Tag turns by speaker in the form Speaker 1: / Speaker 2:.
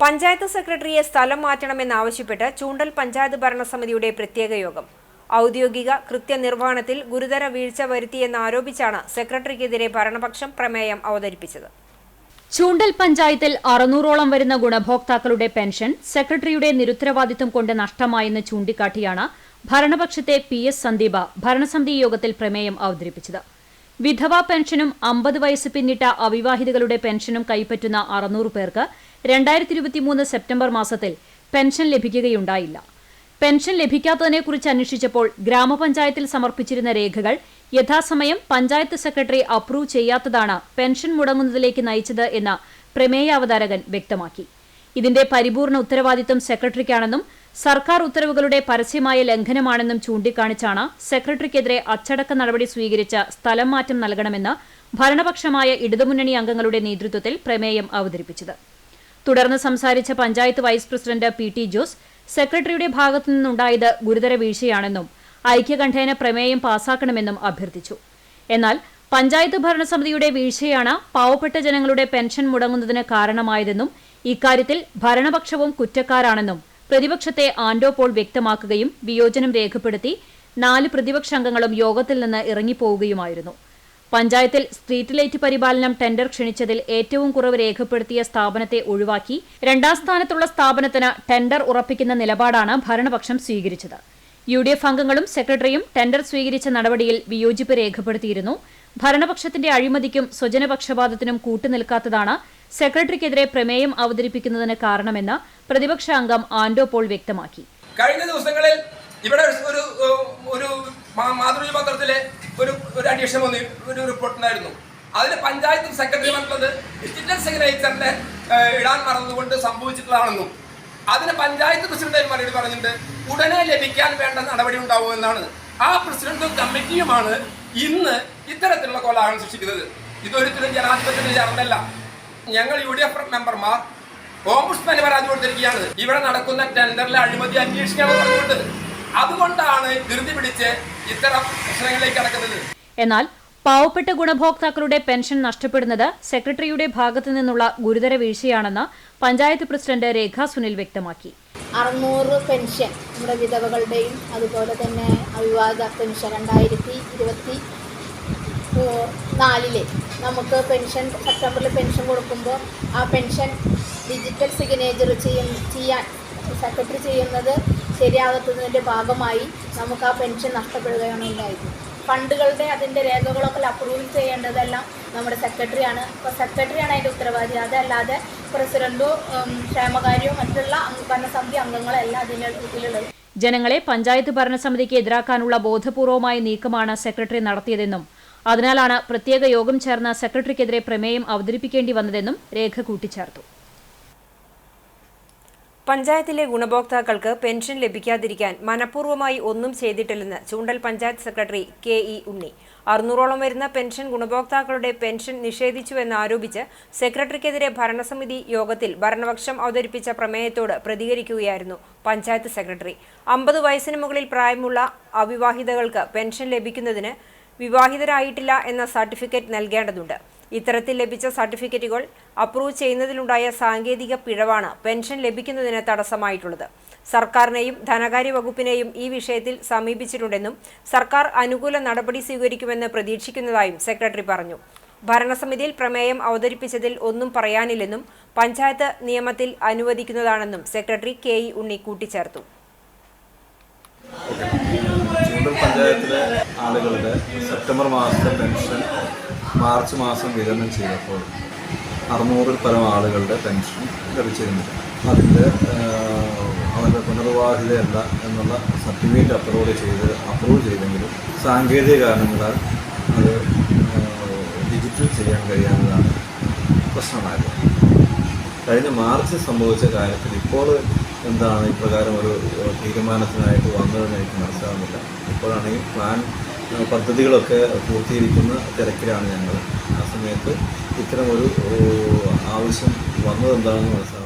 Speaker 1: പഞ്ചായത്ത് സെക്രട്ടറിയെ സ്ഥലം മാറ്റണമെന്നാവശ്യപ്പെട്ട് ചൂണ്ടൽ പഞ്ചായത്ത് ഭരണസമിതിയുടെ പ്രത്യേക യോഗം. ഔദ്യോഗിക കൃത്യനിർവഹണത്തിൽ ഗുരുതര വീഴ്ച വരുത്തിയെന്നാരോപിച്ചാണ് സെക്രട്ടറിക്കെതിരെ ഭരണപക്ഷം പ്രമേയം അവതരിപ്പിച്ചത്.
Speaker 2: ചൂണ്ടൽ പഞ്ചായത്തിൽ 600ഓളം വരുന്ന ഗുണഭോക്താക്കളുടെ പെൻഷൻ സെക്രട്ടറിയുടെ നിരുത്തരവാദിത്വം കൊണ്ട് നഷ്ടമായെന്ന് ചൂണ്ടിക്കാട്ടിയാണ് ഭരണപക്ഷത്തെ PS സന്ദീപ ഭരണസമിതി യോഗത്തിൽ പ്രമേയം അവതരിപ്പിച്ചത്. വിധവാ പെൻഷനും 50 വയസ്സ് പിന്നിട്ട അവിവാഹിതകളുടെ പെൻഷനും കൈപ്പറ്റുന്ന 600 പേർക്ക് 2023 സെപ്റ്റംബർ മാസത്തിൽ പെൻഷൻ ലഭിക്കുകയുണ്ടായില്ല. പെൻഷൻ ലഭിക്കാത്തതിനെക്കുറിച്ച് അന്വേഷിച്ചപ്പോൾ ഗ്രാമപഞ്ചായത്തിൽ സമർപ്പിച്ചിരുന്ന രേഖകൾ യഥാസമയം പഞ്ചായത്ത് സെക്രട്ടറി അപ്രൂവ് ചെയ്യാത്തതാണ് പെൻഷൻ മുടങ്ങുന്നതിലേക്ക് നയിച്ചത് എന്ന് പ്രമേയാവതാരകൻ വ്യക്തമാക്കി. ഇതിന്റെ പരിപൂർണ ഉത്തരവാദിത്തം സെക്രട്ടറിക്കാണെന്നും സർക്കാർ ഉത്തരവുകളുടെ പരസ്യമായ ലംഘനമാണെന്നും ചൂണ്ടിക്കാണിച്ചാണ് സെക്രട്ടറിക്കെതിരെ അച്ചടക്ക നടപടി സ്വീകരിച്ച് സ്ഥലം മാറ്റം നൽകണമെന്ന് ഭരണപക്ഷമായ ഇടതുമുന്നണി അംഗങ്ങളുടെ നേതൃത്വത്തിൽ പ്രമേയം അവതരിപ്പിച്ചത്. തുടർന്ന് സംസാരിച്ച panchayat vice president PT Jose സെക്രട്ടറിയുടെ ഭാഗത്തുനിന്നുണ്ടായത് ഗുരുതര വീഴ്ചയാണെന്നും ഐക്യകണ്ഠേന പ്രമേയം പാസാക്കണമെന്നും അഭ്യർത്ഥിച്ചു. എന്നാൽ പഞ്ചായത്ത് ഭരണസമിതിയുടെ വീഴ്ചയാണ് പാവപ്പെട്ട ജനങ്ങളുടെ പെൻഷൻ മുടങ്ങുന്നതിന് കാരണമായതെന്നും ഇക്കാര്യത്തിൽ ഭരണപക്ഷവും കുറ്റക്കാരാണെന്നും പ്രതിപക്ഷത്തെ ആൻഡോ പോൾ വ്യക്തമാക്കുകയും വിയോജനം രേഖപ്പെടുത്തി 4 പ്രതിപക്ഷാംഗങ്ങളും യോഗത്തിൽ നിന്ന് ഇറങ്ങിപ്പോവുകയുമായിരുന്നു. പഞ്ചായത്തിൽ സ്ട്രീറ്റ് ലൈറ്റ് പരിപാലനം ടെൻഡർ ക്ഷണിച്ചതിൽ ഏറ്റവും കുറവ് രേഖപ്പെടുത്തിയ സ്ഥാപനത്തെ ഒഴിവാക്കി 2ാം സ്ഥാനത്തുള്ള സ്ഥാപനത്തിന് ടെൻഡർ ഉറപ്പിക്കുന്ന നിലപാടാണ് ഭരണപക്ഷം സ്വീകരിച്ചത്. UDF അംഗങ്ങളും സെക്രട്ടറിയും ടെൻഡർ സ്വീകരിച്ച നടപടിയിൽ വിയോജിപ്പ് രേഖപ്പെടുത്തിയിരുന്നു. ഭരണപക്ഷത്തിന്റെ അഴിമതിക്കും സ്വജനപക്ഷപാതത്തിനും കൂട്ടുനിൽക്കാത്തതാണ് സെക്രട്ടറിക്കെതിരെ പ്രമേയം അവതരിപ്പിക്കുന്നതിന് കാരണമെന്ന് പ്രതിപക്ഷ അംഗം ആൻഡോ പോൾ വ്യക്തമാക്കി.
Speaker 3: കഴിഞ്ഞ ദിവസങ്ങളിൽ ഇവിടെ ഒരു മാതൃഭൂമി പത്രത്തിലെ ഒരു അഡീഷൻ ഒരു റിപ്പോർട്ടുണ്ടായിരുന്നു. അതിൽ പഞ്ചായത്ത് സെക്രട്ടറി പറഞ്ഞത് ഡിജിറ്റൽ സിഗ്നേച്ചറിന്റെ ഇടാൻ മറന്നുകൊണ്ട് സംഭവിച്ചിട്ടുള്ളതാണെന്നും അതിന് പഞ്ചായത്ത് പ്രസിഡന്റ് മറുപടി പറഞ്ഞിട്ട് ഉടനെ ലഭിക്കാൻ വേണ്ട നടപടി ഉണ്ടാവുമെന്നാണ്. ആ പ്രസിഡന്റും കമ്മിറ്റിയുമാണ് ഇന്ന് ഇത്തരത്തിലുള്ള കോലാഹലം സൃഷ്ടിക്കുന്നത്. ഇതൊരിക്കലും ജനാധിപത്യത്തിന് ചേർന്നല്ല. ഞങ്ങൾ UDF മെമ്പർമാർ ഓംബുഡ്സ്മാന് പരാതി കൊടുത്തിരിക്കുകയാണ്. ഇവിടെ നടക്കുന്ന ടെൻഡറിലെ അഴിമതി അന്വേഷിക്കണം പറഞ്ഞുകൊണ്ട്. അതുകൊണ്ടാണ് ധൃതി പിടിച്ച് ഇത്തരം പ്രശ്നങ്ങളിലേക്ക് കടക്കുന്നത്.
Speaker 2: എന്നാൽ പാവപ്പെട്ട ഗുണഭോക്താക്കളുടെ പെൻഷൻ നഷ്ടപ്പെടുന്നത് സെക്രട്ടറിയുടെ ഭാഗത്തു നിന്നുള്ള ഗുരുതര വീഴ്ചയാണെന്ന് പഞ്ചായത്ത് പ്രസിഡന്റ് രേഖ സുനിൽ വ്യക്തമാക്കി.
Speaker 4: 600 പെൻഷൻ നമ്മുടെ വിധവകളുടെയും അതുപോലെ തന്നെ അവിവാഹിത പെൻഷൻ 2024 നമുക്ക് പെൻഷൻ സെപ്റ്റംബറിൽ പെൻഷൻ കൊടുക്കുമ്പോൾ ആ പെൻഷൻ ഡിജിറ്റൽ സിഗ്നേച്ചർ ചെയ്യാൻ സെക്രട്ടറി ചെയ്യുന്നത് ശരിയാകാത്തതിൻ്റെ ഭാഗമായി നമുക്ക് ആ പെൻഷൻ നഷ്ടപ്പെടുകയാണ് ഉണ്ടായത്. ഫണ്ടുകളുടെ അതിൻ്റെ രേഖകളൊക്കെ അപ്രൂവ് ചെയ്യേണ്ടതെല്ലാം നമ്മുടെ സെക്രട്ടറിയാണ്. അപ്പോൾ സെക്രട്ടറിയാണ് അതിൻ്റെ ഉത്തരവാദി. അതല്ലാതെ പ്രസിഡന്റോ ക്ഷേമകാര്യമോ മറ്റുള്ള ഭരണസമിതി അംഗങ്ങളെല്ലാം ഇതിലുള്ളത്.
Speaker 2: ജനങ്ങളെ പഞ്ചായത്ത് ഭരണസമിതിക്ക് എതിരാക്കാനുള്ള ബോധപൂർവമായ നീക്കമാണ് സെക്രട്ടറി നടത്തിയതെന്നും അതിനാലാണ് പ്രത്യേക യോഗം ചേർന്ന സെക്രട്ടറിക്കെതിരെ പ്രമേയം അവതരിപ്പിക്കേണ്ടി വന്നതെന്നും രേഖ കൂട്ടിച്ചേർത്തു.
Speaker 1: പഞ്ചായത്തിലെ ഗുണഭോക്താക്കൾക്ക് പെൻഷൻ ലഭിക്കാതിരിക്കാൻ മനഃപൂർവ്വമായി ഒന്നും ചെയ്തിട്ടില്ലെന്ന് ചൂണ്ടൽ പഞ്ചായത്ത് സെക്രട്ടറി KE ഉണ്ണി. 600ഓളം വരുന്ന പെൻഷൻ ഗുണഭോക്താക്കളുടെ പെൻഷൻ നിഷേധിച്ചുവെന്നാരോപിച്ച് സെക്രട്ടറിക്കെതിരെ ഭരണസമിതി യോഗത്തിൽ ഭരണപക്ഷം അവതരിപ്പിച്ച പ്രമേയത്തോട് പ്രതികരിക്കുകയായിരുന്നു പഞ്ചായത്ത് സെക്രട്ടറി. 50 വയസ്സിന് മുകളിൽ പ്രായമുള്ള അവിവാഹിതകൾക്ക് പെൻഷൻ ലഭിക്കുന്നതിന് വിവാഹിതരായിട്ടില്ല എന്ന സർട്ടിഫിക്കറ്റ് നൽകേണ്ടതുണ്ട്. ഇത്തരത്തിൽ ലഭിച്ച സർട്ടിഫിക്കറ്റുകൾ അപ്രൂവ് ചെയ്യുന്നതിലുണ്ടായ സാങ്കേതിക പിഴവാണ് പെൻഷൻ ലഭിക്കുന്നതിന് തടസ്സമായിട്ടുള്ളത്. സർക്കാരിനെയും ധനകാര്യ വകുപ്പിനെയും ഈ വിഷയത്തിൽ സമീപിച്ചിട്ടുണ്ടെന്നും സർക്കാർ അനുകൂല നടപടി സ്വീകരിക്കുമെന്ന് പ്രതീക്ഷിക്കുന്നതായും സെക്രട്ടറി പറഞ്ഞു. ഭരണസമിതിയിൽ പ്രമേയം അവതരിപ്പിച്ചതിൽ ഒന്നും പറയാനില്ലെന്നും പഞ്ചായത്ത് നിയമത്തിൽ അനുവദിക്കുന്നതാണെന്നും സെക്രട്ടറി KE ഉണ്ണി കൂട്ടിച്ചേർത്തു.
Speaker 5: ചൂണ്ടൽ പഞ്ചായത്തിലെ ആളുകളുടെ സെപ്റ്റംബർ മാസത്തെ പെൻഷൻ മാർച്ച് മാസം വിതരണം ചെയ്തപ്പോൾ 600-ൽ പരം ആളുകളുടെ പെൻഷൻ ലഭിച്ചിരുന്നില്ല. അതിൻ്റെ അവരുടെ പുനർവിവാഹിതയല്ല എന്നുള്ള സർട്ടിഫിക്കറ്റ് അപ്രൂവ് ചെയ്തെങ്കിലും സാങ്കേതിക കാരണങ്ങളാൽ അത് ഡിജിറ്റൽ ചെയ്യാൻ കഴിയാത്തതാണ് പ്രശ്നമായത്. കഴിഞ്ഞ മാർച്ച് സംഭവിച്ച കാര്യത്തിൽ ഇപ്പോൾ എന്താണ് ഇപ്രകാരം ഒരു തീരുമാനത്തിനായിട്ട് വന്നതെന്ന് എനിക്ക് മനസ്സിലാകുന്നില്ല. ഇപ്പോഴാണെങ്കിൽ പ്ലാൻ പദ്ധതികളൊക്കെ പൂർത്തീകരിക്കുന്ന തിരക്കിലാണ് ഞങ്ങൾ. ആ സമയത്ത് ഇത്തരമൊരു ആവശ്യം വന്നതെന്താണെന്ന് മനസ്സിലാകും.